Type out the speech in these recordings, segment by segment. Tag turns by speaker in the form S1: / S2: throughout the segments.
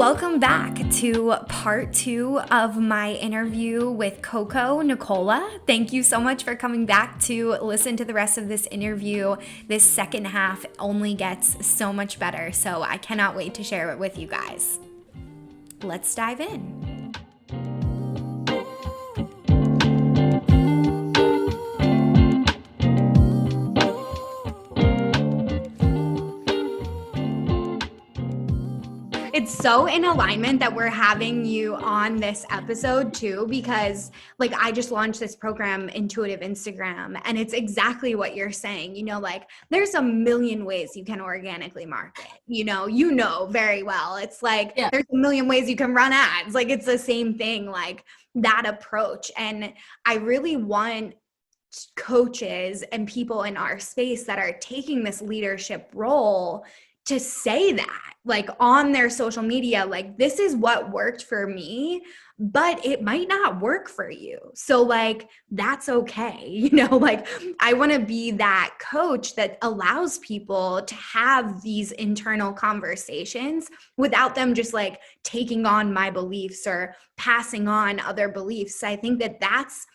S1: Welcome back to part 2 of my interview with Nicola. Thank you so much for coming back to listen to the rest of this interview. This second half only gets so much better, so I cannot wait to share it with you guys. Let's dive in. It's so in alignment that we're having you on this episode too, because like I just launched this program, Intuitive Instagram, and it's exactly what you're saying. There's a million ways you can organically market, you know very well. It's like, There's a million ways you can run ads. Like it's the same thing, like that approach. And I really want coaches and people in our space that are taking this leadership role to say that, like on their social media, like this is what worked for me, but it might not work for you. So like, that's okay. Like I want to be that coach that allows people to have these internal conversations without them just like taking on my beliefs or passing on other beliefs. I think that that's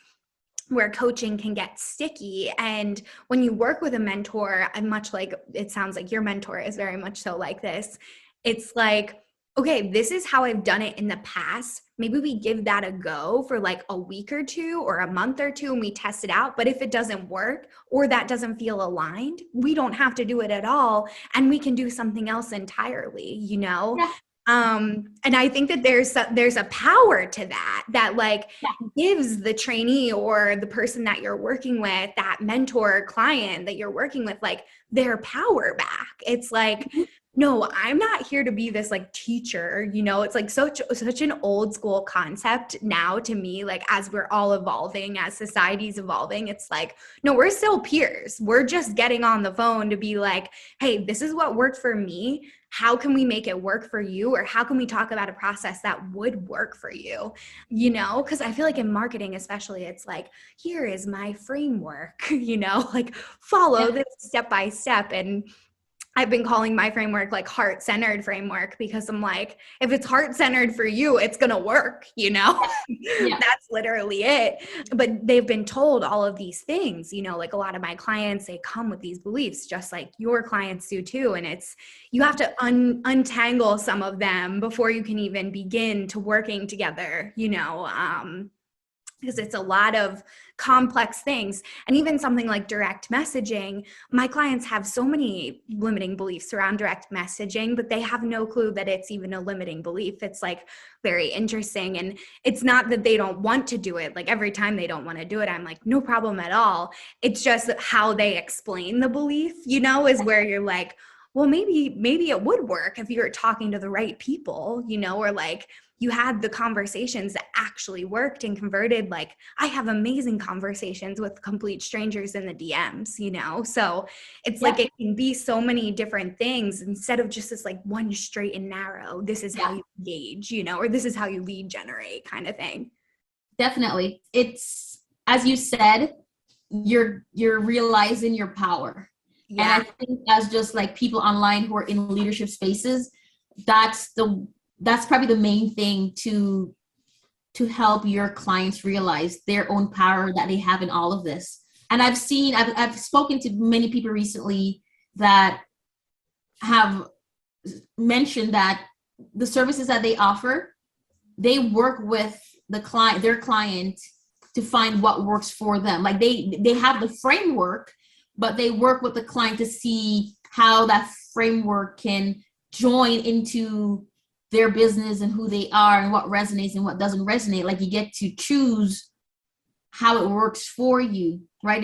S1: where coaching can get sticky. And when you work with a mentor, I'm much like, it sounds like your mentor is very much so like this. It's like, okay, this is how I've done it in the past. Maybe we give that a go for like a week or two or a month or two and we test it out. But if it doesn't work or that doesn't feel aligned, we don't have to do it at all. And we can do something else entirely,
S2: Yeah.
S1: And I think that there's a power to that like gives the trainee or the person that you're working with, that mentor client that you're working with, like their power back. It's like, no, I'm not here to be this like teacher, it's like such an old school concept now to me, like as we're all evolving, as society's evolving, it's like, no, we're still peers. We're just getting on the phone to be like, hey, this is what worked for me. How can we make it work for you? Or how can we talk about a process that would work for you? Because I feel like in marketing, especially, it's like, here is my framework, like follow this step by step. And I've been calling my framework like heart-centered framework because I'm like, if it's heart-centered for you, it's going to work, That's literally it. But they've been told all of these things, like a lot of my clients, they come with these beliefs just like your clients do too. And it's, you have to untangle some of them before you can even begin to working together, because it's a lot of complex things. And even something like direct messaging, my clients have so many limiting beliefs around direct messaging, but they have no clue that it's even a limiting belief. It's like very interesting. And it's not that they don't want to do it. Like every time they don't want to do it, I'm like, no problem at all. It's just how they explain the belief, is where you're like, well, maybe it would work if you're talking to the right people, or like you had the conversations that actually worked and converted. Like I have amazing conversations with complete strangers in the DMs, so it's like it can be so many different things instead of just this like one straight and narrow, this is how you engage, or this is how you lead generate kind of thing.
S2: Definitely. It's, as you said, you're realizing your power.
S1: Yeah.
S2: And I think as just like people online who are in leadership spaces, that's probably the main thing to help your clients realize their own power that they have in all of this. And I've spoken to many people recently that have mentioned that the services that they offer, they work with their client to find what works for them. Like they have the framework, but they work with the client to see how that framework can join into their business and who they are and what resonates and what doesn't resonate. Like you get to choose how it works for you, right?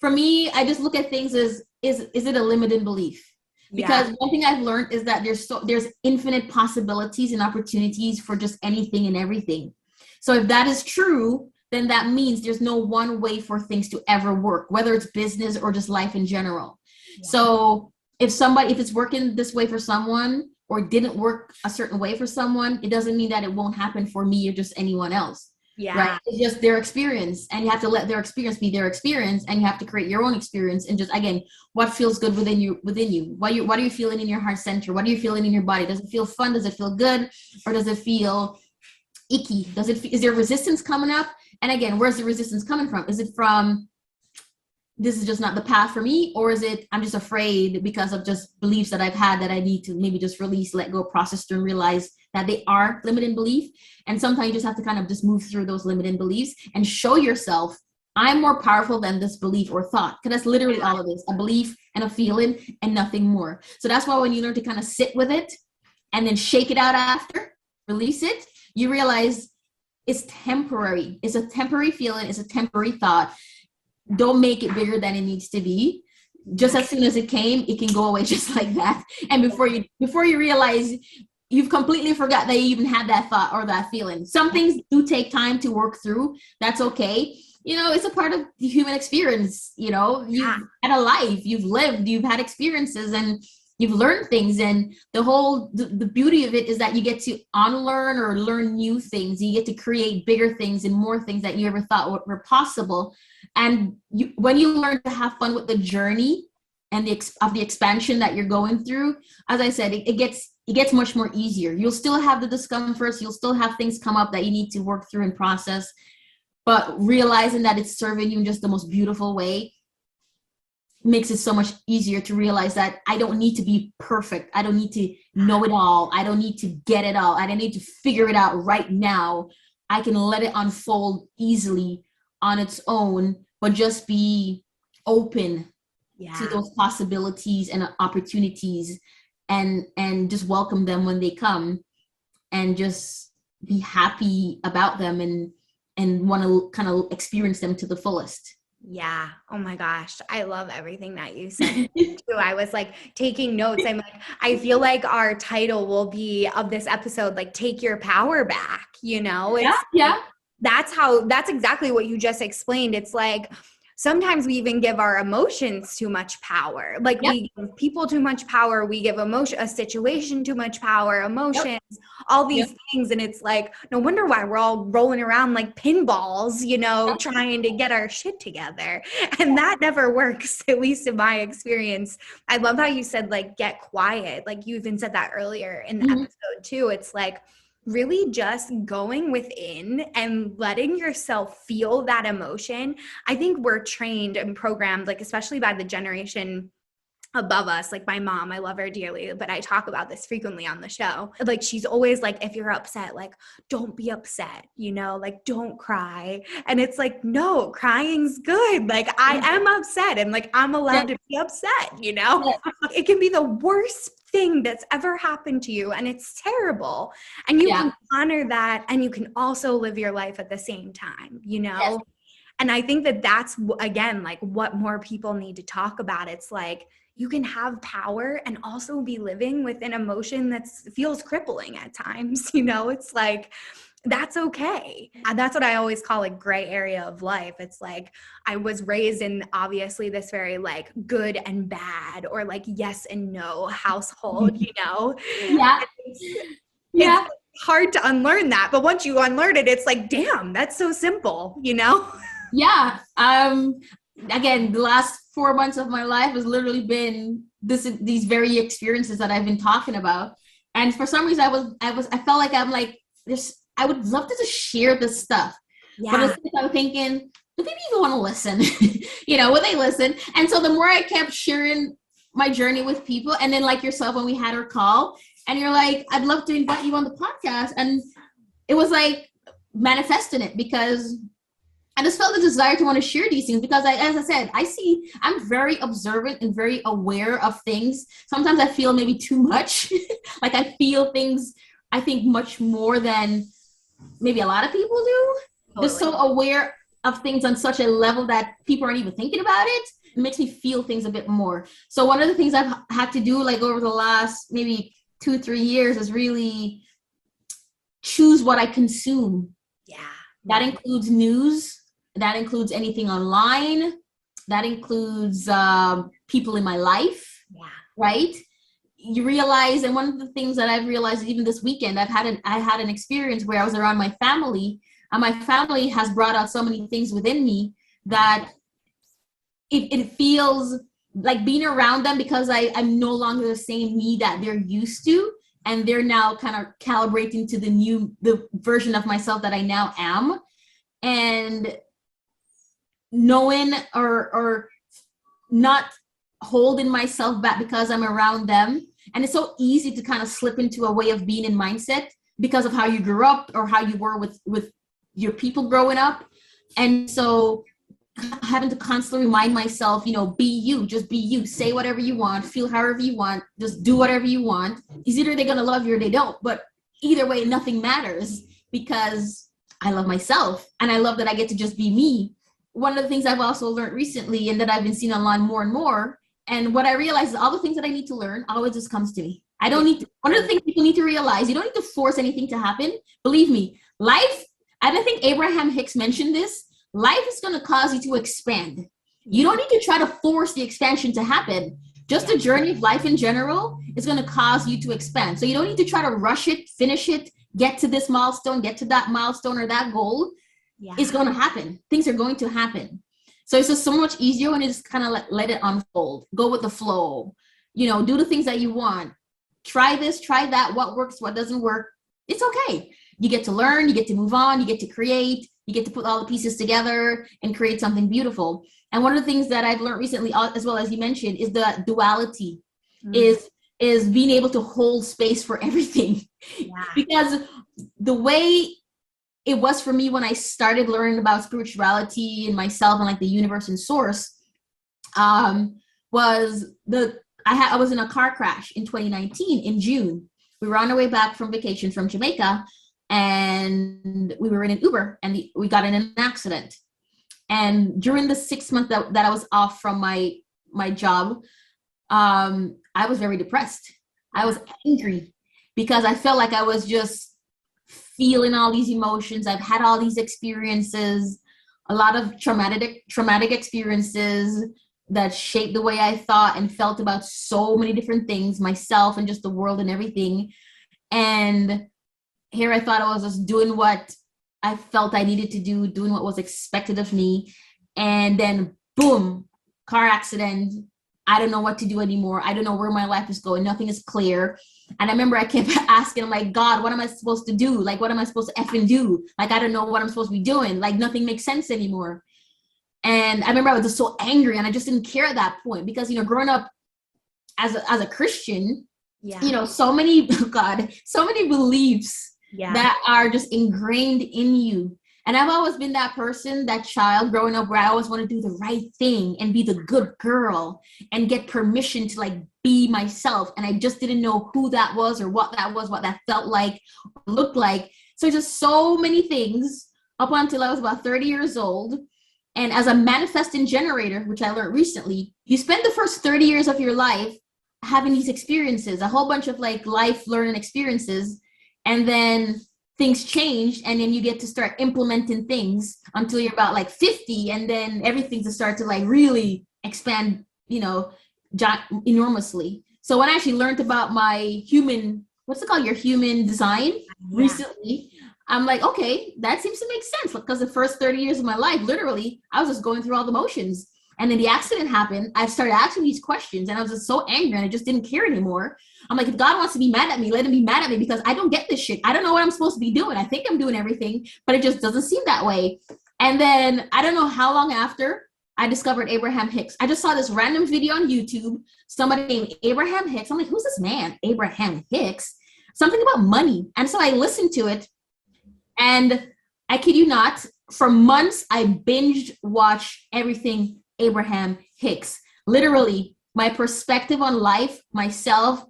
S2: For me, I just look at things as, is it a limiting belief? Because one thing I've learned is that there's infinite possibilities and opportunities for just anything and everything. So if that is true, then that means there's no one way for things to ever work, whether it's business or just life in general. So if it's working this way for someone or didn't work a certain way for someone, it doesn't mean that it won't happen for me or just anyone else.
S1: Yeah.
S2: right? It's just their experience, and you have to let their experience be their experience, and you have to create your own experience. And just, again, what feels good within you, what are you feeling in your heart center, what are you feeling in your body? Does it feel fun? Does it feel good? Or does it feel icky? Is there resistance coming up? And again, where's the resistance coming from? Is it from, this is just not the path for me? Or is it, I'm just afraid because of just beliefs that I've had that I need to maybe just release, let go, process through, and realize that they are limiting belief? And sometimes you just have to kind of just move through those limiting beliefs and show yourself, I'm more powerful than this belief or thought. Because that's literally all it is, a belief and a feeling and nothing more. So that's why when you learn to kind of sit with it and then shake it out after, release it, you realize it's temporary. It's a temporary feeling. It's a temporary thought. Don't make it bigger than it needs to be. Just as soon as it came, it can go away just like that. And before you realize, you've completely forgot that you even had that thought or that feeling. Some things do take time to work through. That's okay. It's a part of the human experience. You've had a life, you've lived, you've had experiences, and you've learned things. And the beauty of it is that you get to unlearn or learn new things. You get to create bigger things and more things that you ever thought were possible. And when you learn to have fun with the journey and the expansion that you're going through, as I said, it gets much more easier. You'll still have the discomforts. You'll still have things come up that you need to work through and process. But realizing that it's serving you in just the most beautiful way makes it so much easier to realize that I don't need to be perfect. I don't need to know it all. I don't need to get it all. I don't need to figure it out right now. I can let it unfold easily on its own, but just be open to those possibilities and opportunities, and just welcome them when they come, and just be happy about them, and want to kind of experience them to the fullest.
S1: Yeah. Oh my gosh. I love everything that you said too. I was like taking notes. I'm like, I feel like our title will be of this episode, like, take your power back, That's exactly what you just explained. It's like, sometimes we even give our emotions too much power. Like, we give people too much power. We give a situation too much power, emotions, all these things. And it's like, no wonder why we're all rolling around like pinballs, trying to get our shit together. And that never works, at least in my experience. I love how you said, like, get quiet. Like, you even said that earlier in the episode too. It's like, really just going within and letting yourself feel that emotion. I think we're trained and programmed, like, especially by the generation above us, like my mom, I love her dearly, but I talk about this frequently on the show. Like, she's always like, if you're upset, like, don't be upset, like, don't cry. And it's like, no, crying's good. Like, I am upset, and like, I'm allowed to be upset, It can be the worst thing that's ever happened to you, and it's terrible. And you can honor that, and you can also live your life at the same time, And I think that that's, again, like, what more people need to talk about. It's like, you can have power and also be living with an emotion that feels crippling at times, It's like, that's okay. And that's what I always call a gray area of life. It's like, I was raised in, obviously, this very like good and bad, or like yes and no household, It's hard to unlearn that. But once you unlearn it, it's like, damn, that's so simple,
S2: Yeah. Again, the last 4 months of my life has literally been these very experiences that I've been talking about. And for some reason, I felt like I'm like this. I would love to just share this stuff. Yeah. But I'm thinking, do people even want to listen? Will they listen? And so the more I kept sharing my journey with people, and then like yourself, when we had our call, and you're like, I'd love to invite you on the podcast. And it was like manifesting it, because I just felt the desire to want to share these things, because as I said, I'm very observant and very aware of things. Sometimes I feel maybe too much. Like, I feel things, I think, much more than maybe a lot of people do. Totally. Just so aware of things on such a level that people aren't even thinking about it. It makes me feel things a bit more. So one of the things I've had to do, like, over the last maybe 2-3 years, is really choose what I consume.
S1: Yeah.
S2: That includes news. That includes anything online. That includes people in my life. Yeah. Right? You realize, and one of the things that I've realized even this weekend, I had an experience where I was around my family, And my family has brought out so many things within me that it feels like being around them, because I'm no longer the same me that they're used to. And they're now kind of calibrating to the version of myself that I now am. And knowing or not holding myself back because I'm around them. And it's so easy to kind of slip into a way of being in mindset because of how you grew up or how you were with your people growing up. And so having to constantly remind myself, be you, just be you, say whatever you want, feel however you want, just do whatever you want. It's either they're going to love you or they don't. But either way, nothing matters, because I love myself and I love that I get to just be me. One of the things I've also learned recently, and that I've been seeing online more and more, and what I realize is all the things that I need to learn always just comes to me. I don't need to, one of the things people need to realize, you don't need to force anything to happen. Believe me, life, and I think Abraham Hicks mentioned this, life is going to cause you to expand. You don't need to try to force the expansion to happen. Just the journey of life in general is going to cause you to expand. So you don't need to try to rush it, finish it, get to this milestone, get to that milestone or that goal. It's going to happen. Things are going to happen. So it's just so much easier when you just kind of let it unfold. Go with the flow. Do the things that you want. Try this, try that. What works, what doesn't work. It's okay. You get to learn, you get to move on, you get to create, you get to put all the pieces together and create something beautiful. And one of the things that I've learned recently, as well as you mentioned, is the duality, is being able to hold space for everything. Because the way it was for me when I started learning about spirituality and myself and like the universe and source, was I was in a car crash in 2019 in June. We were on our way back from vacation from Jamaica, and we were in an Uber, and we got in an accident. And during the 6 months that I was off from my job, I was very depressed. I was angry because I felt like I was just feeling all these emotions. I've had all these experiences, a lot of traumatic experiences that shaped the way I thought and felt about so many different things, myself and just the world and everything. And here I thought I was just doing what I felt I needed to do, doing what was expected of me. And then boom, car accident. I don't know what to do anymore. I don't know where my life is going. Nothing is clear. And I remember I kept asking, I'm like, God, what am I supposed to do? Like, what am I supposed to effing do? Like, I don't know what I'm supposed to be doing. Like, nothing makes sense anymore. And I remember I was just so angry, and I just didn't care at that point because, growing up as a Christian, so many beliefs that are just ingrained in you. And I've always been that person, that child growing up, where I always want to do the right thing and be the good girl and get permission to like be myself. And I just didn't know who that was or what that felt like, looked like. So just so many things up until I was about 30 years old. And as a manifesting generator, which I learned recently, you spend the first 30 years of your life having these experiences, a whole bunch of like life learning experiences. And then things change, and then you get to start implementing things until you're about like 50, and then everything to start to like really expand, enormously. So when I actually learned about my your human design recently, I'm like, okay, that seems to make sense, because the first 30 years of my life, literally, I was just going through all the motions. And then the accident happened. I started asking these questions, and I was just so angry, and I just didn't care anymore. I'm like, if God wants to be mad at me, let him be mad at me, because I don't get this shit. I don't know what I'm supposed to be doing. I think I'm doing everything, but it just doesn't seem that way. And then I don't know how long after, I discovered Abraham Hicks. I just saw this random video on YouTube, somebody named Abraham Hicks. I'm like, who's this man, Abraham Hicks? Something about money. And so I listened to it, and I kid you not, for months, I binged watched everything Abraham Hicks. Literally, my perspective on life, myself,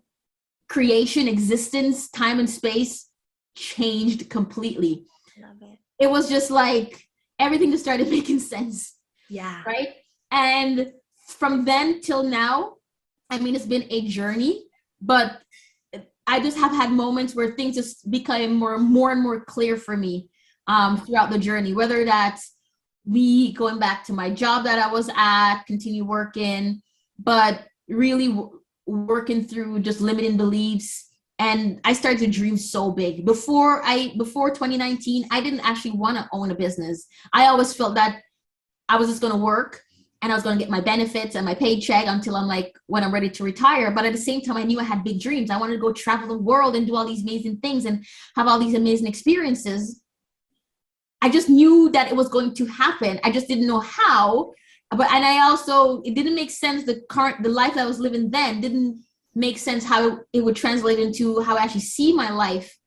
S2: creation, existence, time and space changed completely.
S1: Love it.
S2: It was just like everything just started making sense.
S1: Yeah.
S2: Right? And from then till now, I mean, it's been a journey, but I just have had moments where things just became more and more clear for me throughout the journey, whether that's me going back to my job that I was at, continue working, but really working through just limiting beliefs And I started to dream so big. Before 2019, I didn't actually want to own a business. I always felt that I was just going to work and I was going to get my benefits and my paycheck until when I'm ready to retire. But at the same time, I knew I had big dreams. I wanted to go travel the world and do all these amazing things and have all these amazing experiences. I just knew that it was going to happen. I just didn't know how. It didn't make sense. The life that I was living then didn't make sense how it would translate into how I actually see my life,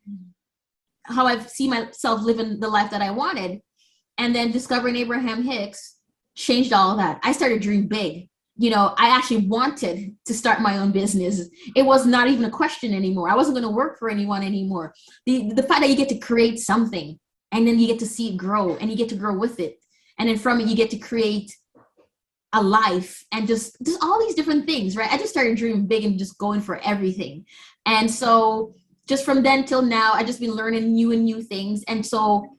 S2: how I see myself living the life that I wanted. And then discovering Abraham Hicks changed all of that. I started dreaming big. I actually wanted to start my own business. It was not even a question anymore. I wasn't going to work for anyone anymore. The fact that you get to create something and then you get to see it grow and you get to grow with it. And then from it, you get to create a life and just all these different things, right? I just started dreaming big and just going for everything. And so just from then till now, I've just been learning new things. And so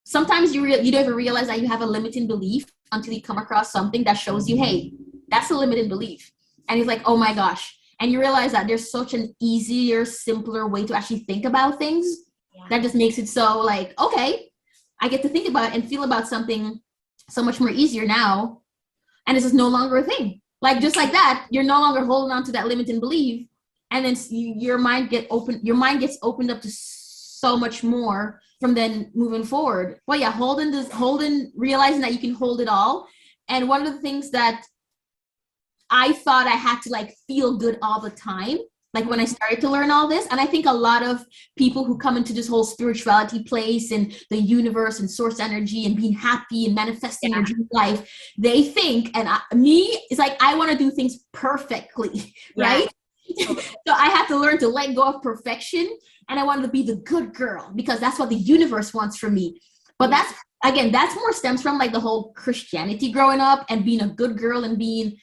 S2: sometimes you don't even realize that you have a limiting belief until you come across something that shows you, hey, that's a limiting belief. And it's like, oh my gosh. And you realize that there's such an easier, simpler way to actually think about things that just makes it so like, okay, I get to think about and feel about something so much more easier now. And it's just no longer a thing. Like, just like that, you're no longer holding on to that limiting belief. And then your mind gets opened up to so much more from then moving forward. Well, yeah, realizing that you can hold it all. And one of the things that I thought I had to feel good all the time, when I started to learn all this, and I think a lot of people who come into this whole spirituality place and the universe and source energy and being happy and manifesting your dream life, they think, and it's like, I want to do things perfectly, right? So I had to learn to let go of perfection, and I wanted to be the good girl because that's what the universe wants from me. But that's more stems from the whole Christianity growing up and being a good girl and being,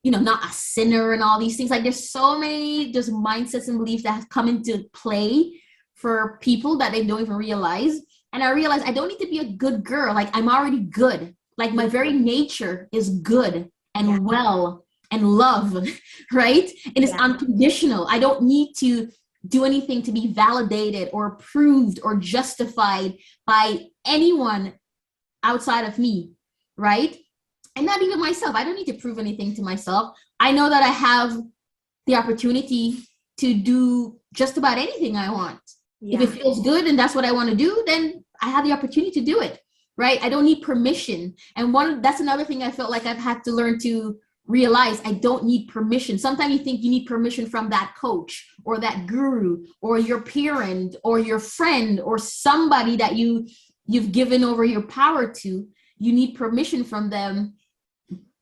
S2: not a sinner and all these things. There's so many just mindsets and beliefs that have come into play for people that they don't even realize. And I realized I don't need to be a good girl. I'm already good. My very nature is good and well and love, right? And it's unconditional. I don't need to do anything to be validated or approved or justified by anyone outside of me, right? And not even myself. I don't need to prove anything to myself. I know that I have the opportunity to do just about anything I want. If it feels good and that's what I want to do, then I have the opportunity to do it, right? I don't need permission. And that's another thing I felt like I've had to learn to realize. I don't need permission. Sometimes you think you need permission from that coach or that guru or your parent or your friend or somebody that you've given over your power to. You need permission from them,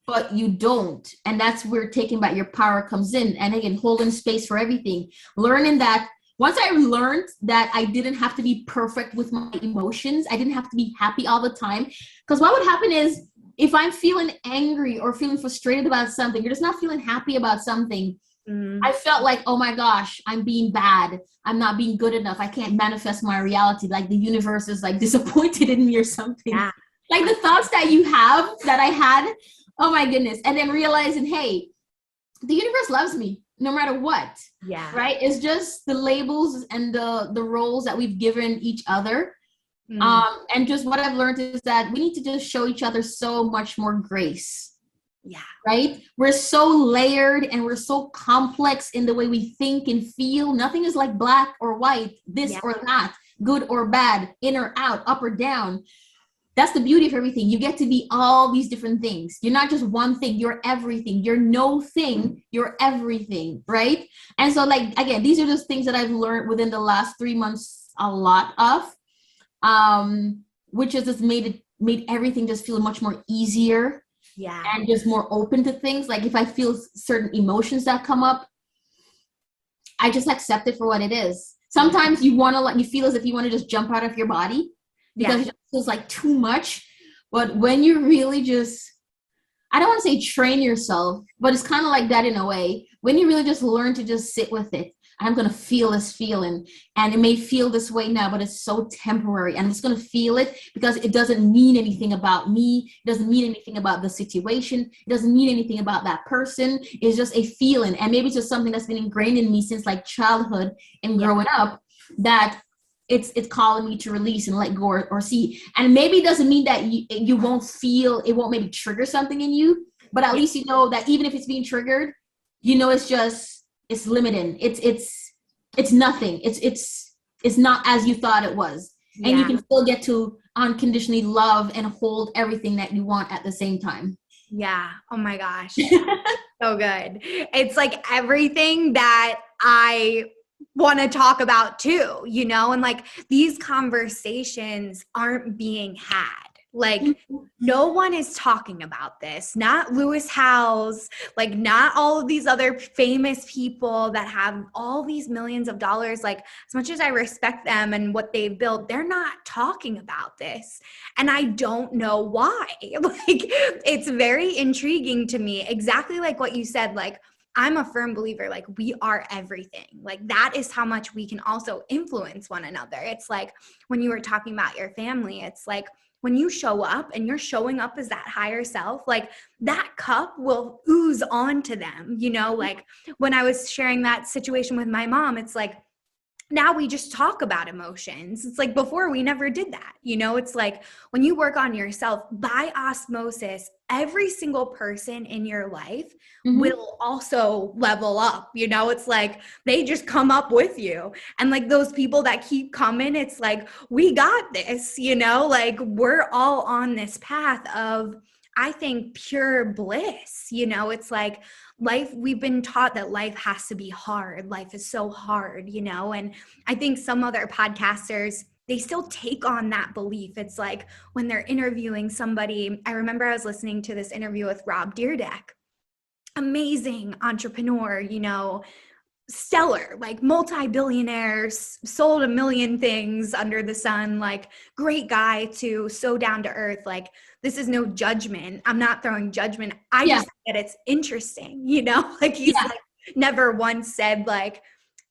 S2: but you don't. And that's where taking back your power comes in. And again, holding space for everything. Learning that once I learned that I didn't have to be perfect with my emotions, I didn't have to be happy all the time. Because what would happen is if I'm feeling angry or feeling frustrated about something, you're just not feeling happy about something. I felt like, oh my gosh, I'm being bad. I'm not being good enough. I can't manifest my reality. The universe is disappointed in me or something. Yeah. The thoughts that you have that I had, oh my goodness. And then realizing, hey, the universe loves me no matter what. Yeah. Right? It's just the labels and the roles that we've given each other. And just what I've learned is that we need to just show each other so much more grace. Yeah. Right? We're so layered and we're so complex in the way we think and feel. Nothing is like black or white, this or that, good or bad, in or out, up or down. That's the beauty of everything. You get to be all these different things. You're not just one thing. You're everything. You're no thing. You're everything, right? And so, again, these are just things that I've learned within the last 3 months a lot of, which has just made everything just feel much more easier. Yeah. And just more open to things. If I feel certain emotions that come up, I just accept it for what it is. Sometimes you feel as if you want to just jump out of your body because it just feels like too much. But when you really just, I don't want to say train yourself, but it's kind of like that in a way. When you really just learn to just sit with it, I'm going to feel this feeling, and it may feel this way now, but it's so temporary, and I'm just going to feel it because it doesn't mean anything about me. It doesn't mean anything about the situation. It doesn't mean anything about that person. It's just a feeling. And maybe it's just something that's been ingrained in me since like childhood and growing up, that it's calling me to release and let go, or see. And maybe it doesn't mean that you won't feel, it won't maybe trigger something in you, but at least you know that even if it's being triggered, it's limiting. It's nothing. It's not as you thought it was. And you can still get to unconditionally love and hold everything that you want at the same time.
S1: Yeah. Oh my gosh. So good. It's like everything that I want to talk about too, and like these conversations aren't being had. Like no one is talking about this, not Lewis Howes, like not all of these other famous people that have all these millions of dollars. Like as much as I respect them and what they've built, they're not talking about this. And I don't know why. Like it's very intriguing to me. Exactly like what you said, like I'm a firm believer, like we are everything. Like that is how much we can also influence one another. It's like when you were talking about your family, it's like when you show up and you're showing up as that higher self, like that cup will ooze onto them, like when I was sharing that situation with my mom, it's like, now we just talk about emotions. It's like before we never did that. It's like when you work on yourself by osmosis, every single person in your life will also level up. It's like they just come up with you. And like those people that keep coming, it's like, we got this, like we're all on this path of, I think, pure bliss. It's like life, we've been taught that life has to be hard. Life is so hard, and I think some other podcasters, they still take on that belief. It's like when they're interviewing somebody, I remember I was listening to this interview with Rob Dyrdek, amazing entrepreneur, stellar, like multi-billionaire, sold a million things under the sun, like great guy too, so down to earth. Like this is no judgment. I'm not throwing judgment. I just think that it's interesting, like he's like never once said like,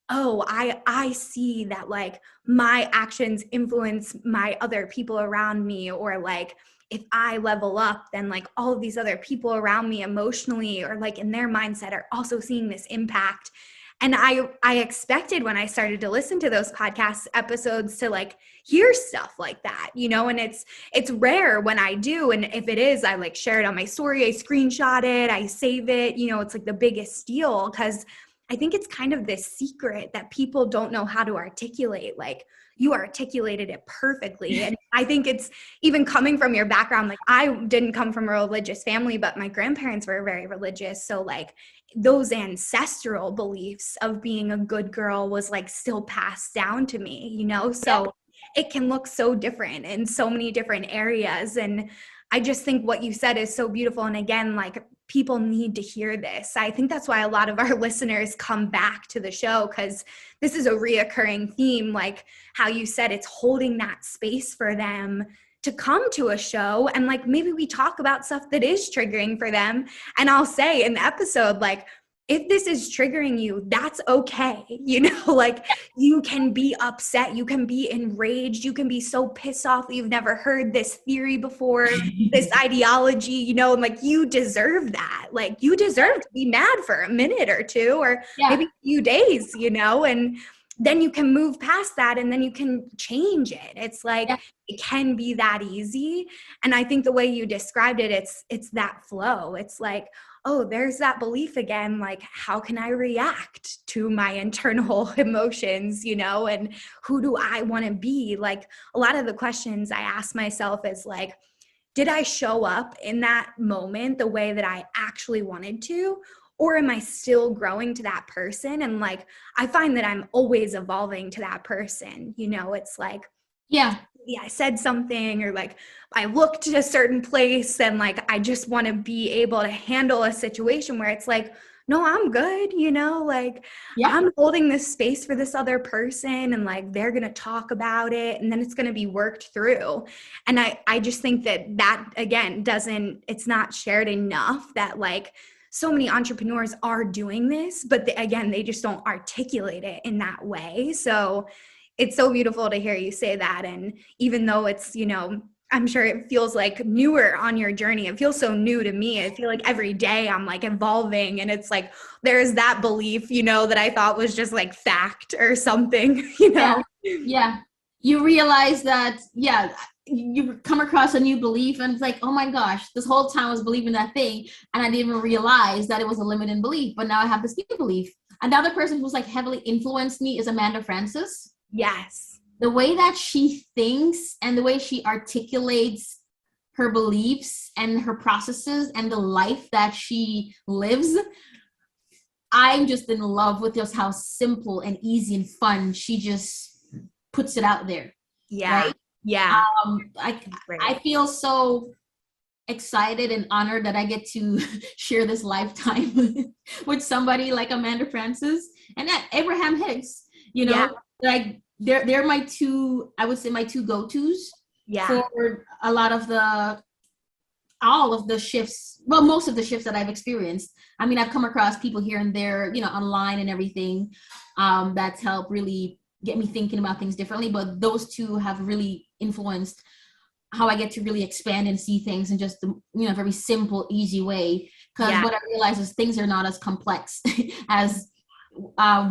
S1: oh, I see that like my actions influence my other people around me, or like if I level up, then like all of these other people around me emotionally or like in their mindset are also seeing this impact. And I expected when I started to listen to those podcast episodes to like hear stuff like that, and it's rare when I do. And if it is, I like share it on my story, I screenshot it, I save it, it's like the biggest deal, because I think it's kind of this secret that people don't know how to articulate. Like you articulated it perfectly. And I think it's even coming from your background. Like I didn't come from a religious family, but my grandparents were very religious. So like those ancestral beliefs of being a good girl was like still passed down to me, so it can look so different in so many different areas. And I just think what you said is so beautiful. And again, like people need to hear this. I think that's why a lot of our listeners come back to the show, because this is a reoccurring theme, like how you said, it's holding that space for them to come to a show. And like, maybe we talk about stuff that is triggering for them. And I'll say in the episode, like, if this is triggering you, that's okay. Like you can be upset, you can be enraged, you can be so pissed off that you've never heard this theory before, this ideology, and like you deserve that. Like you deserve to be mad for a minute or two, or maybe a few days, and then you can move past that and then you can change it. It's like, it can be that easy. And I think the way you described it, it's that flow. It's like, oh, there's that belief again. Like, how can I react to my internal emotions, and who do I want to be? Like a lot of the questions I ask myself is like, did I show up in that moment the way that I actually wanted to? Or am I still growing to that person? And like, I find that I'm always evolving to that person. It's like, I said something, or like I looked at a certain place and like, I just want to be able to handle a situation where it's like, no, I'm good. Like I'm holding this space for this other person, and like, they're going to talk about it and then it's going to be worked through. And I just think that again, it's not shared enough, that like, so many entrepreneurs are doing this, but again, they just don't articulate it in that way. So it's so beautiful to hear you say that. And even though it's, I'm sure it feels like newer on your journey, it feels so new to me. I feel like every day I'm like evolving, and it's like there's that belief, that I thought was just like fact or something,
S2: Yeah. You realize that, you come across a new belief and it's like, oh my gosh, this whole time I was believing that thing and I didn't even realize that it was a limiting belief, but now I have this new belief. Another person who's like heavily influenced me is Amanda Francis.
S1: Yes.
S2: The way that she thinks and the way she articulates her beliefs and her processes and the life that she lives, I'm just in love with just how simple and easy and fun she just puts it out there.
S1: Yeah.
S2: Right?
S1: Yeah.
S2: I feel so excited and honored that I get to share this lifetime with somebody like Amanda Francis and that Abraham Hicks, like they're my two, I would say my two go-tos for a lot of all of the shifts. Well, most of the shifts that I've experienced. I mean, I've come across people here and there, online and everything, that's helped really get me thinking about things differently. But those two have really influenced how I get to really expand and see things in just the very simple, easy way. Because what I realize is things are not as complex as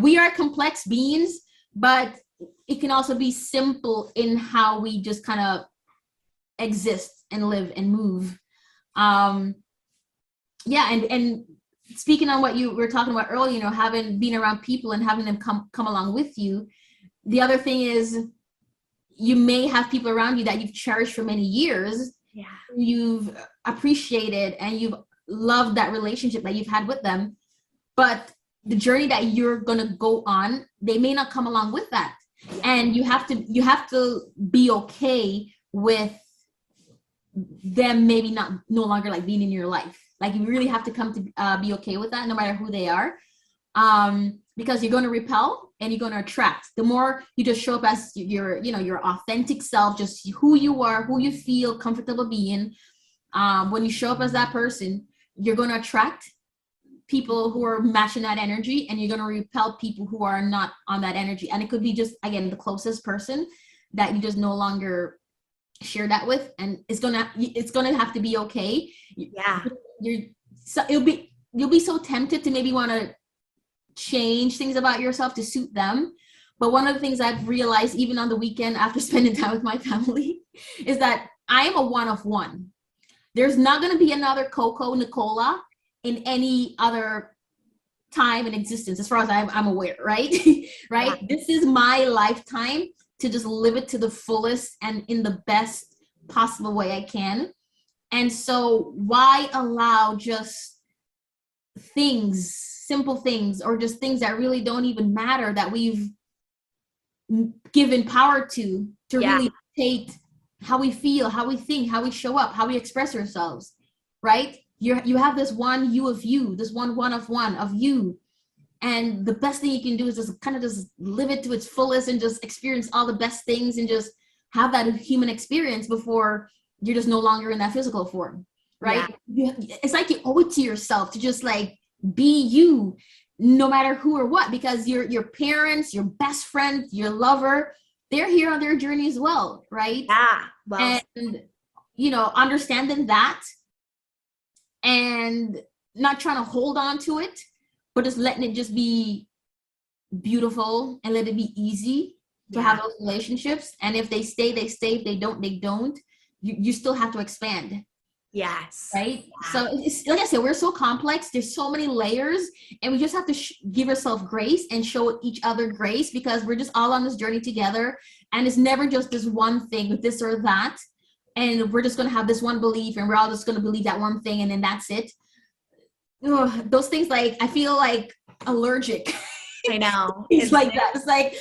S2: we are complex beings, but it can also be simple in how we just kind of exist and live and move. And speaking on what you were talking about earlier, having been around people and having them come along with you. The other thing is you may have people around you that you've cherished for many years.
S1: Yeah.
S2: You've appreciated and you've loved that relationship that you've had with them. But the journey that you're going to go on, they may not come along with that. Yeah. And you have to be okay with them maybe no longer like being in your life. Like you really have to come to be okay with that no matter who they are. Because you're going to repel and you're going to attract. The more you just show up as your authentic self, just who you are, who you feel comfortable being. When you show up as that person, you're going to attract people who are matching that energy, and you're going to repel people who are not on that energy. And it could be just, again, the closest person that you just no longer share that with, and it's gonna have to be okay.
S1: Yeah.
S2: You'll be so tempted to maybe want to change things about yourself to suit them. But one of the things I've realized, even on the weekend after spending time with my family, is that I am a one of one. There's not going to be another Nicola in any other time in existence, as far as I'm aware, right? Right? Yeah. This is my lifetime to just live it to the fullest and in the best possible way I can. And so why allow just things, simple things, or just things that really don't even matter that we've given power to really take how we feel, how we think, how we show up, how we express ourselves, right? You have this one you of you, this one of you. And the best thing you can do is just kind of just live it to its fullest and just experience all the best things and just have that human experience before you're just no longer in that physical form, right? Yeah. It's like you owe it to yourself to just like be you, no matter who or what, because your parents, your best friend, your lover, they're here on their journey as well, right?
S1: Yeah. Well,
S2: and understanding that and not trying to hold on to it, but just letting it just be beautiful and let it be easy to have those relationships. And if they stay, they stay. If they don't, they don't. You still have to expand.
S1: Yes.
S2: Right. Yeah. So it's, like I said, we're so complex. There's so many layers, and we just have to give ourselves grace and show each other grace, because we're just all on this journey together. And it's never just this one thing, this or that. And we're just going to have this one belief, and we're all just going to believe that one thing, and then that's it. Ugh, those things, like, I feel like allergic.
S1: I know.
S2: It's like that. It's like,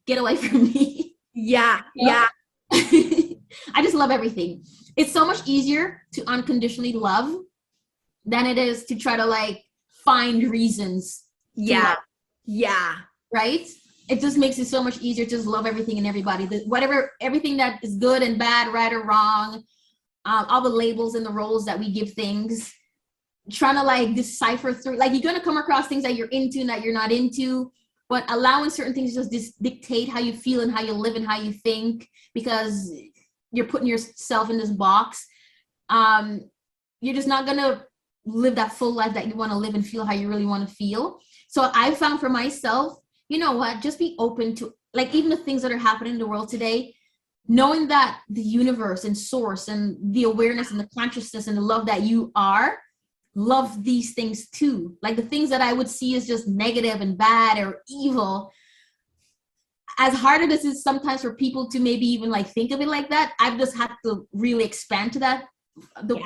S2: get away from me.
S1: Yeah. Yeah.
S2: I just love everything. It's so much easier to unconditionally love than it is to try to like find reasons.
S1: Yeah. Yeah.
S2: Right? It just makes it so much easier to just love everything and everybody. Everything that is good and bad, right or wrong, all the labels and the roles that we give things. trying to like decipher through, like you're going to come across things that you're into and that you're not into, but allowing certain things to just dictate how you feel and how you live and how you think, because you're putting yourself in this box. You're just not going to live that full life that you want to live and feel how you really want to feel. So I found for myself, you know what, just be open to like even the things that are happening in the world today, knowing that the universe and source and the awareness and the consciousness and the love that you are, love these things too. Like the things that I would see as just negative and bad or evil, as hard as it is sometimes for people to maybe even like think of it like that, I've just had to really expand to that,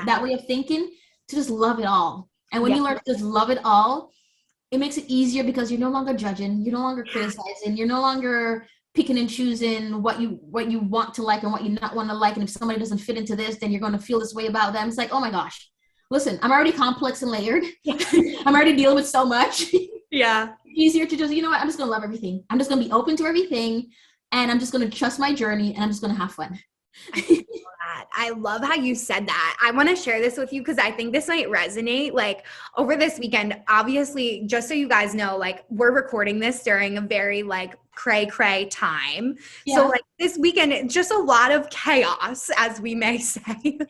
S2: that way of thinking, to just love it all. And when you learn to just love it all, it makes it easier because you're no longer judging, you're no longer criticizing, you're no longer picking and choosing what you want to like and what you not want to like. And if somebody doesn't fit into this, then you're going to feel this way about them. It's like, oh my gosh, listen, I'm already complex and layered. I'm already dealing with so much.
S1: Yeah.
S2: Easier to just, you know what, I'm just going to love everything. I'm just going to be open to everything. And I'm just going to trust my journey and I'm just going to have fun.
S1: I love how you said that. I want to share this with you because I think this might resonate. Like over this weekend, obviously, just so you guys know, like we're recording this during a very like cray time. Yeah. So like this weekend, it's just a lot of chaos, as we may say. And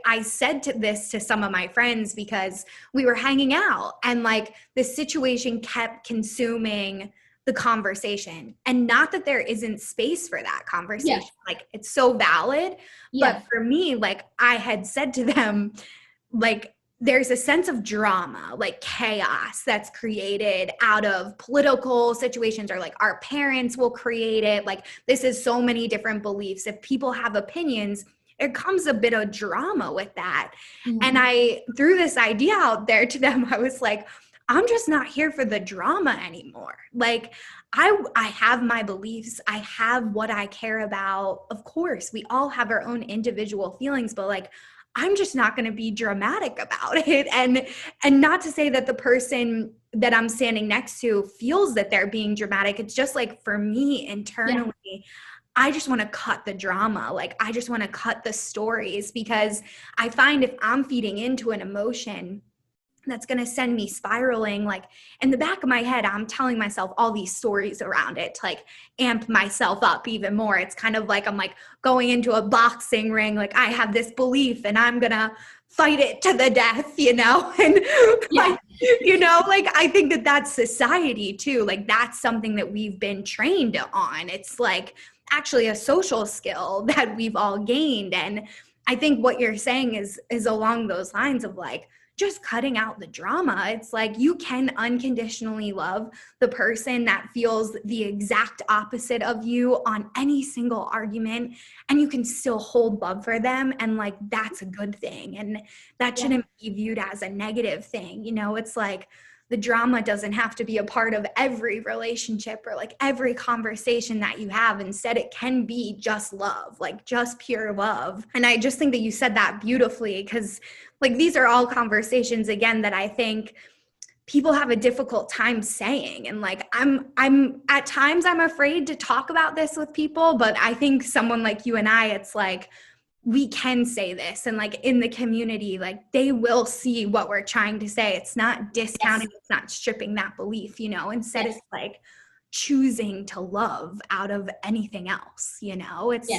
S1: I said this to some of my friends because we were hanging out and like the situation kept consuming the conversation, and not that there isn't space for that conversation. Like it's so valid. But for me, like I had said to them, like there's a sense of drama, like chaos that's created out of political situations, or like our parents will create it. Like this is so many different beliefs. If people have opinions, there comes a bit of drama with that. Mm-hmm. And I threw this idea out there to them. I was like, I'm just not here for the drama anymore. Like I have my beliefs. I have what I care about. Of course, we all have our own individual feelings, but like, I'm just not going to be dramatic about it. And not to say that the person that I'm standing next to feels that they're being dramatic. It's just like for me internally, I just want to cut the drama. Like I just want to cut the stories, because I find if I'm feeding into an emotion that's going to send me spiraling, like in the back of my head, I'm telling myself all these stories around it to like amp myself up even more. It's kind of like I'm like going into a boxing ring. Like I have this belief and I'm going to fight it to the death, you know? And like, you know, like I think that that's society too. Like that's something that we've been trained on. It's like actually a social skill that we've all gained. And I think what you're saying is along those lines of like, just cutting out the drama. It's like you can unconditionally love the person that feels the exact opposite of you on any single argument, and you can still hold love for them. And like, that's a good thing. And that shouldn't be viewed as a negative thing. You know, it's like the drama doesn't have to be a part of every relationship or like every conversation that you have. Instead, it can be just love, like just pure love. And I just think that you said that beautifully, because like these are all conversations, again, that I think people have a difficult time saying. And like, I'm at times I'm afraid to talk about this with people, but I think someone like you and I, it's like, we can say this, and like in the community, like they will see what we're trying to say. It's not discounting, it's not stripping that belief, you know, instead it's like choosing to love out of anything else, you know, it's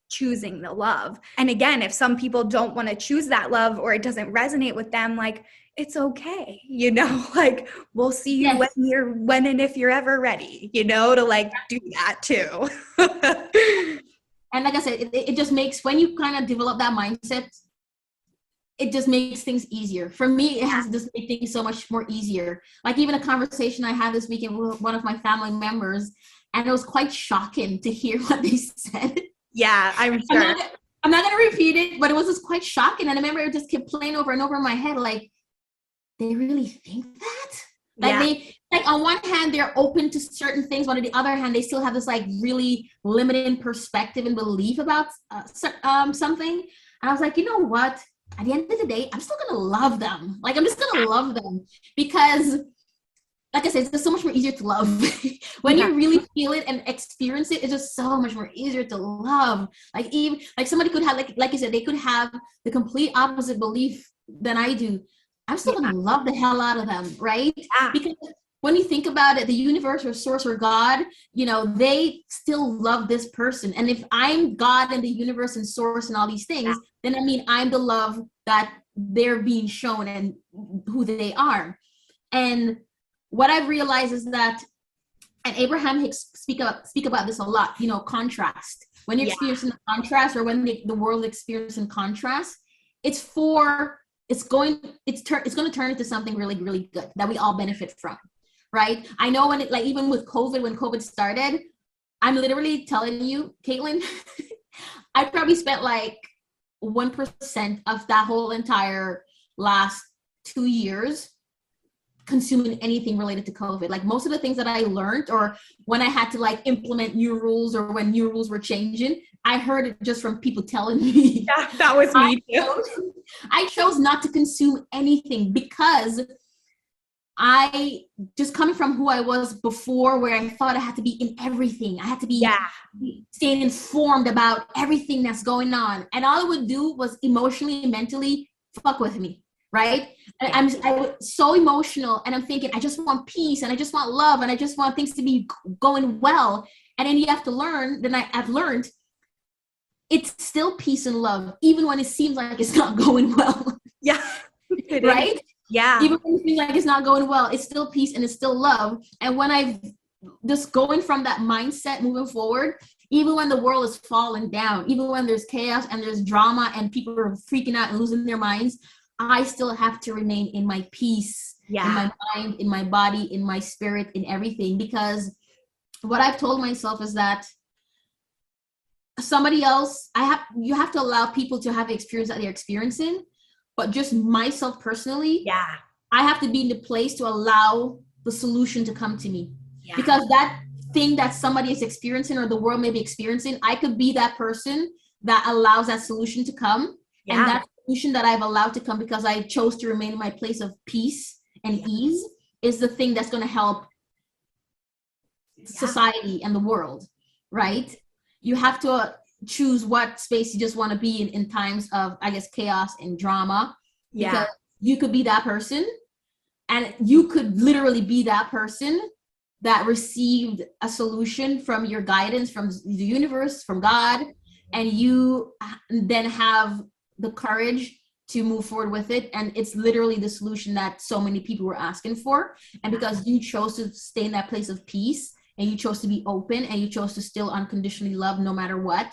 S1: choosing the love. And again, if some people don't want to choose that love or it doesn't resonate with them, like it's okay, you know, like we'll see you when and if you're ever ready, you know, to like do that too.
S2: And like I said, it just makes, when you kind of develop that mindset, it just makes things easier. For me, it has just made things so much more easier. Like even a conversation I had this weekend with one of my family members, and it was quite shocking to hear what they said.
S1: Yeah, I'm sure.
S2: I'm not going to repeat it, but it was just quite shocking. And I remember it just kept playing over and over in my head, like, they really think that? Like they, like on one hand, they're open to certain things, but on the other hand, they still have this like really limited perspective and belief about something. And I was like, you know what? At the end of the day, I'm still going to love them. Like, I'm just going to love them because, like I said, it's just so much more easier to love. When you really feel it and experience it, it's just so much more easier to love. Like even, like somebody could have, like you said, they could have the complete opposite belief than I do. I'm still going to love the hell out of them, right?
S1: Yeah.
S2: Because when you think about it, the universe or source or God, they still love this person. And if I'm God and the universe and source and all these things, then I mean, I'm the love that they're being shown and who they are. And what I've realized is that, and Abraham Hicks speak about this a lot, contrast. When you're experiencing the contrast, or when the world experiencing contrast, it's going to turn into something really, really good that we all benefit from, right? I know when even with COVID, when COVID started, I'm literally telling you, Caitlin, I probably spent like 1% of that whole entire last 2 years consuming anything related to COVID. Like most of the things that I learned, or when I had to implement new rules, or when new rules were changing, I heard it just from people telling me.
S1: Yeah, that was me too.
S2: I chose not to consume anything because I just coming from who I was before, where I thought I had to be in everything. I had to be staying informed about everything that's going on. And all it would do was emotionally and mentally fuck with me. Right. And I was so emotional, and I'm thinking, I just want peace, and I just want love, and I just want things to be going well. And then you have to learn, I've learned it's still peace and love, even when it seems like it's not going well.
S1: Yeah.
S2: Right?
S1: Yeah.
S2: Even when it seems like it's not going well, it's still peace and it's still love. And when I've just going from that mindset moving forward, even when the world is falling down, even when there's chaos and there's drama and people are freaking out and losing their minds, I still have to remain in my peace, in my mind, in my body, in my spirit, in everything. Because what I've told myself is that somebody else, you have to allow people to have the experience that they're experiencing, but just myself personally, I have to be in the place to allow the solution to come to me. Because that thing that somebody is experiencing, or the world may be experiencing, I could be that person that allows that solution to come. And that solution that I've allowed to come because I chose to remain in my place of peace and ease is the thing that's going to help society and the world, right? You have to choose what space you just want to be in times of, I guess, chaos and drama. Because you could be that person, and you could literally be that person that received a solution from your guidance, from the universe, from God, and you then have the courage to move forward with it. And it's literally the solution that so many people were asking for. And because you chose to stay in that place of peace, and you chose to be open, and you chose to still unconditionally love no matter what,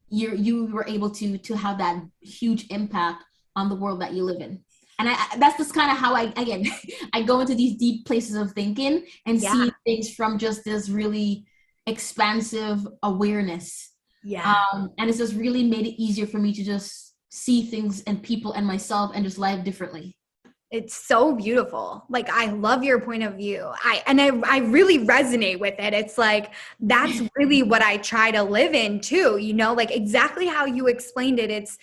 S2: you were able to have that huge impact on the world that you live in. And that's just kind of how I go into these deep places of thinking and see things from just this really expansive awareness. And it's just really made it easier for me to just see things and people and myself and just live differently.
S1: It's so beautiful. Like, I love your point of view. I really resonate with it. It's like, that's really what I try to live in too, like exactly how you explained it. It's,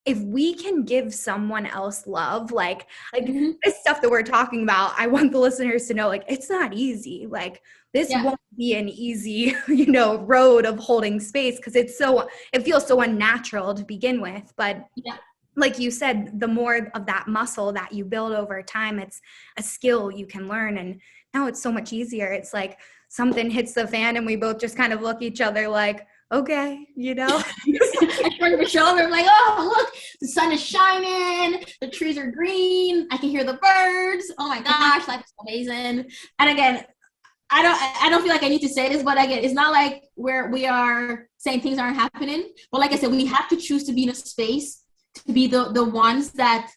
S1: if we can give someone else love, like this stuff that we're talking about, I want the listeners to know, like, it's not easy. Like, this won't be an easy, road of holding space, because it feels so unnatural to begin with. But like you said, the more of that muscle that you build over time, it's a skill you can learn. And now it's so much easier. It's like something hits the fan and we both just kind of look each other like, okay,
S2: I turn my shoulder, I'm like, oh, look, the sun is shining, the trees are green, I can hear the birds. Oh my gosh, life is amazing. And again, I don't feel like I need to say this, but again, it's not like where we are saying things aren't happening. But like I said, we have to choose to be in a space to be the ones that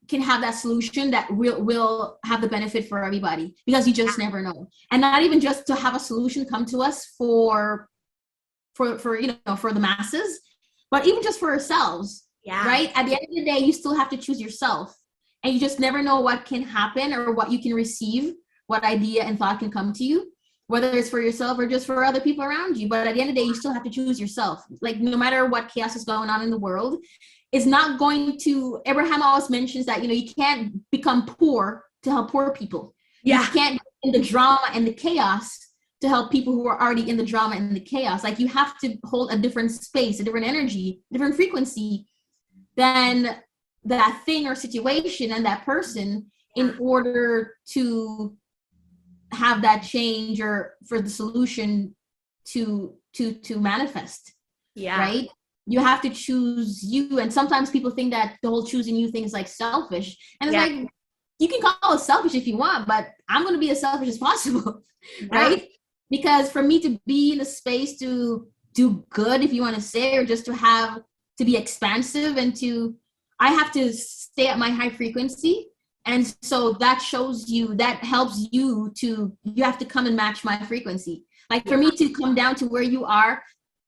S2: can have that solution that will have the benefit for everybody, because you just never know. And not even just to have a solution come to us for the masses, but even just for ourselves. Right? At the end of the day, you still have to choose yourself, and you just never know what can happen or what you can receive, what idea and thought can come to you, whether it's for yourself or just for other people around you. But at the end of the day, you still have to choose yourself. Like, no matter what chaos is going on in the world, it's not going to, Abraham always mentions that, you can't become poor to help poor people. You can't in the drama and the chaos to help people who are already in the drama and the chaos. Like, you have to hold a different space, a different energy, different frequency than that thing or situation and that person in order to have that change or for the solution to manifest.
S1: Yeah.
S2: Right? You have to choose you. And sometimes people think that the whole choosing you thing is like selfish. And it's like, you can call it selfish if you want, but I'm going to be as selfish as possible. Right? Because for me to be in a space to do good, if you want to say, or just to be expansive and I have to stay at my high frequency. And so that shows you, that helps you have to come and match my frequency. Like for me to come down to where you are,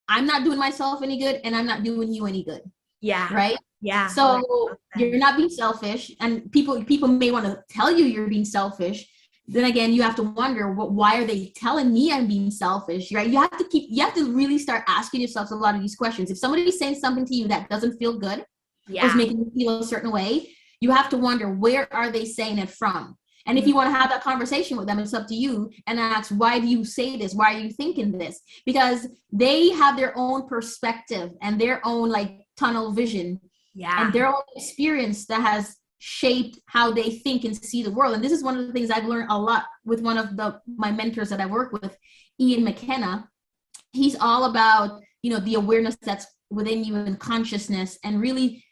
S2: I'm not doing myself any good and I'm not doing you any good.
S1: Yeah.
S2: Right?
S1: Yeah.
S2: So you're not being selfish, and people may want to tell you you're being selfish. Then again, you have to wonder, why are they telling me I'm being selfish? Right? You have to really start asking yourself a lot of these questions. If somebody's saying something to you that doesn't feel good, or is making you feel a certain way, you have to wonder, where are they saying it from? And if you want to have that conversation with them, it's up to you, and ask, why do you say this? Why are you thinking this? Because they have their own perspective and their own like tunnel vision, and their own experience that has shaped how they think and see the world. And this is one of the things I've learned a lot with one of my mentors that I work with, Ian McKenna. He's all about, the awareness that's within you and consciousness, and really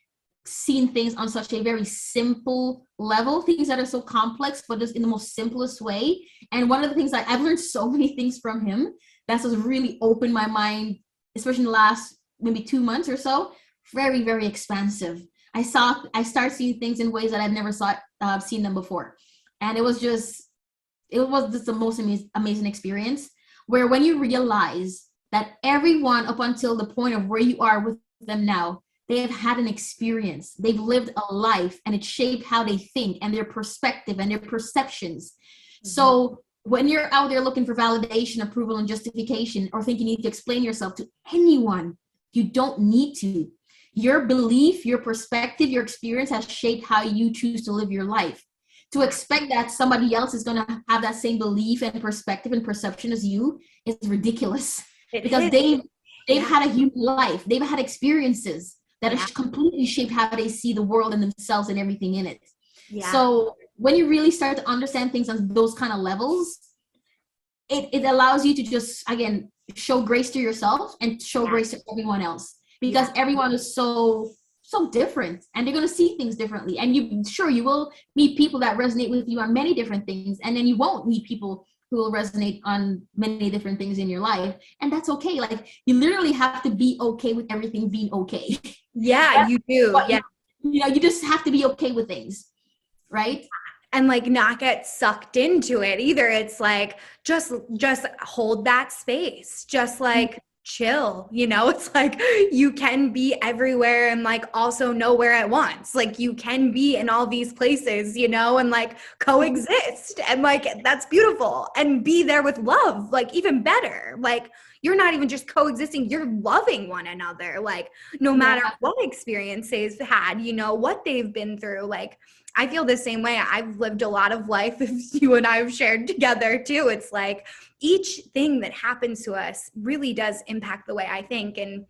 S2: seeing things on such a very simple level, things that are so complex, but just in the most simplest way. And one of the things I've learned so many things from him that's just really opened my mind, especially in the last maybe 2 months or so. Very, very expansive. I started seeing things in ways that I've never seen them before. And it was just the most amazing experience, where when you realize that everyone up until the point of where you are with them now, they have had an experience, they've lived a life, and it shaped how they think and their perspective and their perceptions. Mm-hmm. So when you're out there looking for validation, approval, and justification, or think you need to explain yourself to anyone, you don't need to. Your belief, your perspective, your experience has shaped how you choose to live your life. To expect that somebody else is going to have that same belief and perspective and perception as you is ridiculous. Because they've had a human life. They've had experiences that have completely shaped how they see the world and themselves and everything in it. Yeah. So when you really start to understand things on those kind of levels, it allows you to just, again, show grace to yourself and show grace to everyone else. Because everyone is so different, and they're going to see things differently. And you will meet people that resonate with you on many different things, and then you won't meet people who will resonate on many different things in your life. And that's okay. Like, you literally have to be okay with everything being okay.
S1: Yeah, you do. Yeah.
S2: You just have to be okay with things, right?
S1: And like not get sucked into it either. It's like, just hold that space. Just like, chill, it's like, you can be everywhere and like also nowhere at once. Like, you can be in all these places, and like coexist, and like, that's beautiful. And be there with love, like even better. Like, you're not even just coexisting, you're loving one another, like no matter what experience they've had, what they've been through. Like, I feel the same way. I've lived a lot of life, as you and I have shared together too. It's like, each thing that happens to us really does impact the way I think. And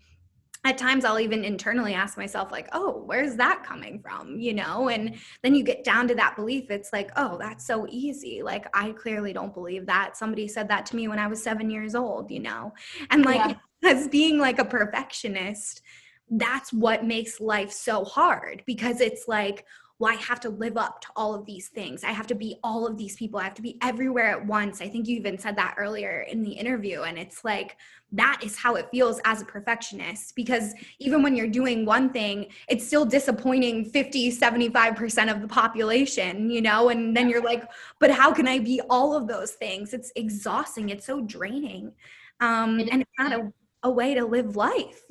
S1: at times I'll even internally ask myself like, oh, where's that coming from? And then you get down to that belief. It's like, oh, that's so easy. Like, I clearly don't believe that. Somebody said that to me when I was 7 years old, and like, as being like a perfectionist, that's what makes life so hard, because it's like, well, I have to live up to all of these things. I have to be all of these people. I have to be everywhere at once. I think you even said that earlier in the interview. And it's like, that is how it feels as a perfectionist, because even when you're doing one thing, it's still disappointing 50, 75% of the population, and then you're like, but how can I be all of those things? It's exhausting. It's so draining. And it's not a way to live life,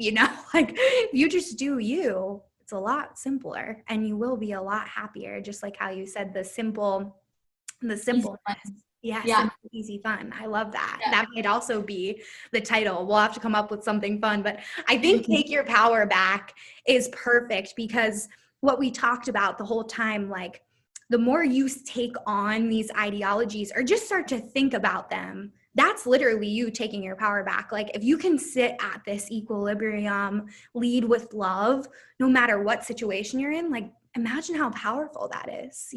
S1: like, if you just do you, it's a lot simpler, and you will be a lot happier. Just like how you said, the simple. Simple, easy fun. I love that. That might also be the title. We'll have to come up with something fun, but I think Take Your Power Back is perfect, because what we talked about the whole time, like, the more you take on these ideologies or just start to think about them, that's literally you taking your power back. Like, if you can sit at this equilibrium, lead with love, no matter what situation you're in, like, Imagine how powerful that is.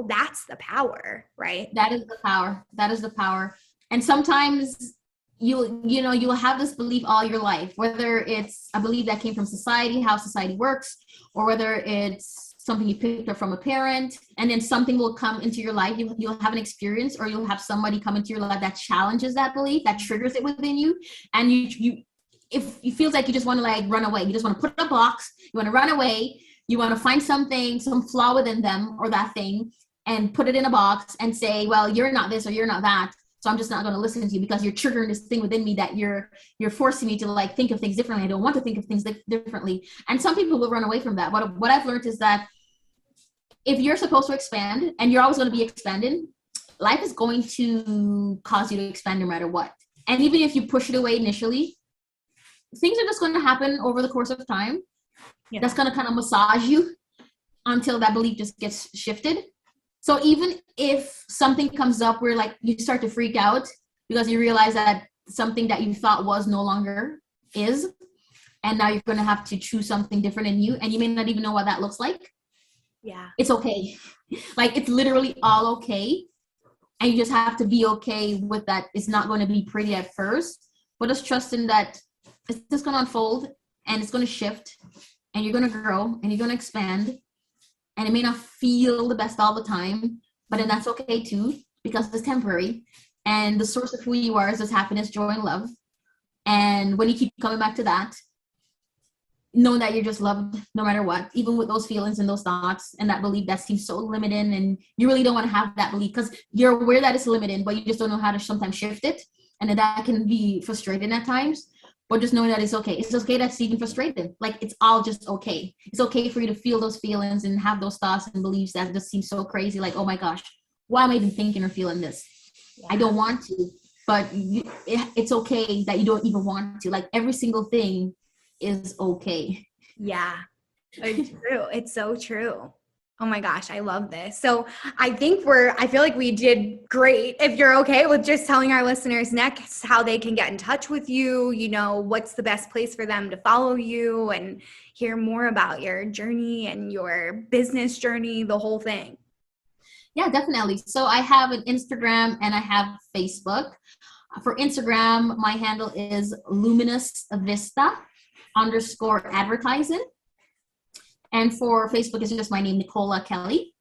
S1: That's the power, right?
S2: That is the power. That is the power. And sometimes you'll have this belief all your life, whether it's a belief that came from society, how society works, or whether it's something you picked up from a parent, and then something will come into your life. You'll have an experience, or you'll have somebody come into your life that challenges that belief, that triggers it within you. And if it feels like you just want to like run away, you just want to put in a box, you want to run away, you want to find something, some flaw within them or that thing, and put it in a box and say, well, you're not this or you're not that, so I'm just not going to listen to you because you're triggering this thing within me that you're forcing me to like think of things differently. I don't want to think of things differently. And some people will run away from that. But what I've learned is that if you're supposed to expand and you're always going to be expanding, life is going to cause you to expand no matter what. And even if you push it away initially, things are just going to happen over the course of time. Yeah. That's going to kind of massage you until that belief just gets shifted. So even if something comes up where like you start to freak out because you realize that something that you thought was no longer is, and now you're going to have to choose something different in you, and you may not even know what that looks like.
S1: Yeah.
S2: It's okay. Like it's literally all okay. And you just have to be okay with that. It's not going to be pretty at first, but just trusting that it's just going to unfold and it's going to shift and you're going to grow and you're going to expand. And it may not feel the best all the time, but then that's okay too, because it's temporary. And the source of who you are is just happiness, joy, and love. And when you keep coming back to that, know that you're just loved no matter what, even with those feelings and those thoughts and that belief that seems so limiting, and you really don't want to have that belief because you're aware that it's limiting, but you just don't know how to sometimes shift it. And then that can be frustrating at times. But just knowing that it's okay. It's okay that's even frustrated. Like it's all just okay. It's okay for you to feel those feelings and have those thoughts and beliefs that just seem so crazy. Like, oh my gosh, why am I even thinking or feeling this? Yeah. I don't want to, but it's okay that you don't even want to. Like every single thing is okay.
S1: Yeah, it's true. It's so true. Oh my gosh, I love this. So I feel like we did great. If you're okay with just telling our listeners next how they can get in touch with you, what's the best place for them to follow you and hear more about your journey and your business journey, the whole thing.
S2: Yeah, definitely. So I have an Instagram and I have Facebook. For Instagram, my handle is luminous_vista_advertising. And for Facebook, it's just my name, Nicola Kelly.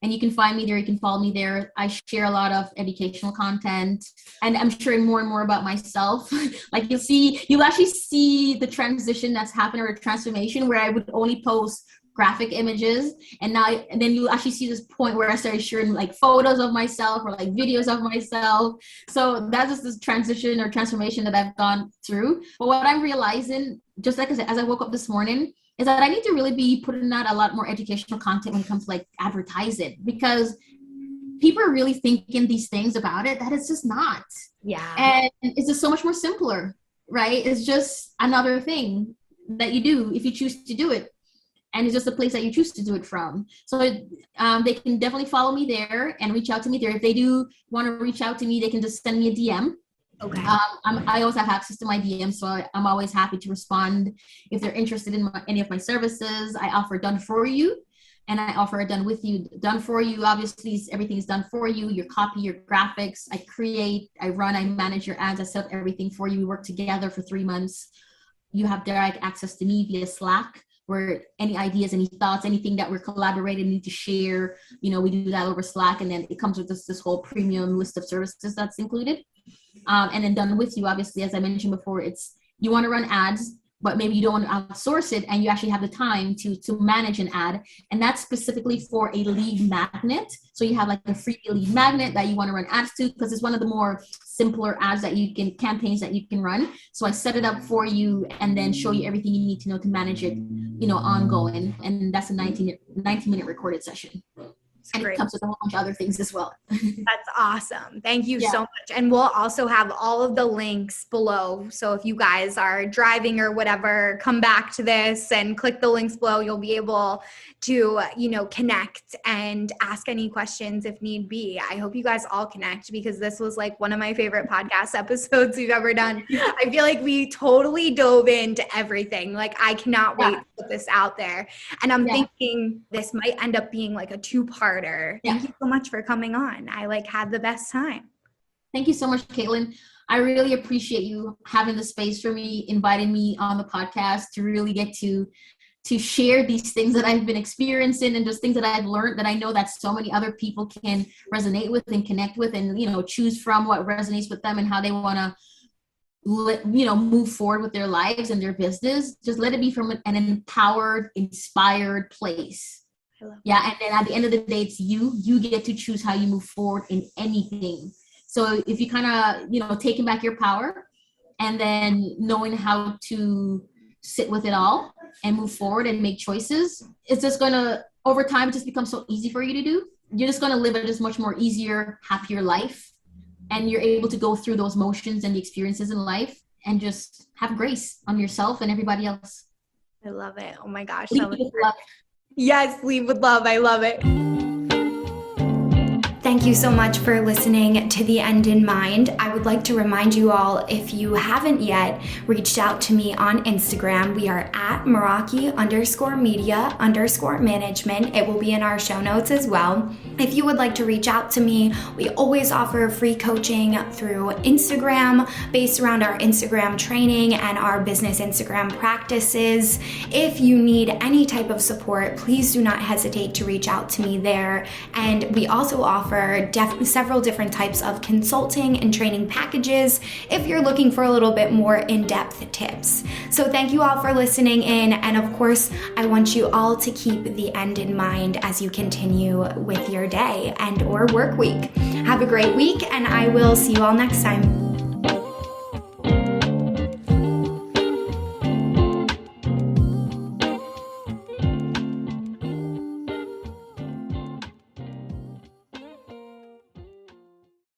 S2: And you can find me there. You can follow me there. I share a lot of educational content, and I'm sharing more and more about myself. Like you'll actually see the transition that's happened, or a transformation where I would only post graphic images. And then you actually see this point where I started sharing like photos of myself or like videos of myself. So that's just this transition or transformation that I've gone through. But what I'm realizing, just like I said, as I woke up this morning, is that I need to really be putting out a lot more educational content when it comes to like advertising, because people are really thinking these things about it that it's just not.
S1: Yeah.
S2: And it's just so much more simpler, right? It's just another thing that you do if you choose to do it. And it's just a place that you choose to do it from. So they can definitely follow me there and reach out to me there. If they do want to reach out to me, they can just send me a DM.
S1: Okay.
S2: I always have access to my DM, so I'm always happy to respond if they're interested in any of my services. I offer done for you, and I offer a done with you. Done for you, obviously, everything is done for you. Your copy, your graphics, I create, I run, I manage your ads, I set up everything for you. We work together for 3 months. You have direct access to me via Slack, where any ideas, any thoughts, anything that we're collaborating, need to share, we do that over Slack, and then it comes with this whole premium list of services that's included. And then done with you, obviously, as I mentioned before, it's you want to run ads, but maybe you don't want to outsource it, and you actually have the time to manage an ad. And that's specifically for a lead magnet. So you have like a free lead magnet that you want to run ads to, because it's one of the more simpler ads that campaigns that you can run. So I set it up for you and then show you everything you need to know to manage it, ongoing. And that's a 90-minute recorded session. And it comes with a whole bunch of other things as well.
S1: That's awesome. Thank you so much. And we'll also have all of the links below. So if you guys are driving or whatever, come back to this and click the links below. You'll be able to, connect and ask any questions if need be. I hope you guys all connect, because this was like one of my favorite podcast episodes we've ever done. I feel like we totally dove into everything. Like I cannot wait put this out there. And I'm thinking this might end up being like a two-parter. Thank you so much for coming on. I like had the best time.
S2: Thank you so much, Caitlin. I really appreciate you having the space for me, inviting me on the podcast to really get to share these things that I've been experiencing and just things that I've learned that I know that so many other people can resonate with and connect with, and, you know, choose from what resonates with them and how they want to, you know, move forward with their lives and their business. Just let it be from an empowered, inspired place. Yeah. And then at the end of the day, it's you get to choose how you move forward in anything. So if you kind of, you know, taking back your power and then knowing how to sit with it all and move forward and make choices, it's just going to, over time, just become so easy for you to do. You're just going to live a just much more easier, happier life. And you're able to go through those motions and the experiences in life and just have grace on yourself and everybody else.
S1: I love it. Oh my gosh.
S2: Yes,
S1: lead with love. I love it. Thank you so much for listening to The End in Mind. I would like to remind you all, if you haven't yet reached out to me on Instagram, we are at Meraki_media_management. It will be in our show notes as well. If you would like to reach out to me, we always offer free coaching through Instagram based around our Instagram training and our business Instagram practices. If you need any type of support, please do not hesitate to reach out to me there. And we also offer several different types of consulting and training packages if you're looking for a little bit more in-depth tips. So thank you all for listening in, and of course, I want you all to keep the end in mind as you continue with your day and or work week. Have a great week, and I will see you all next time.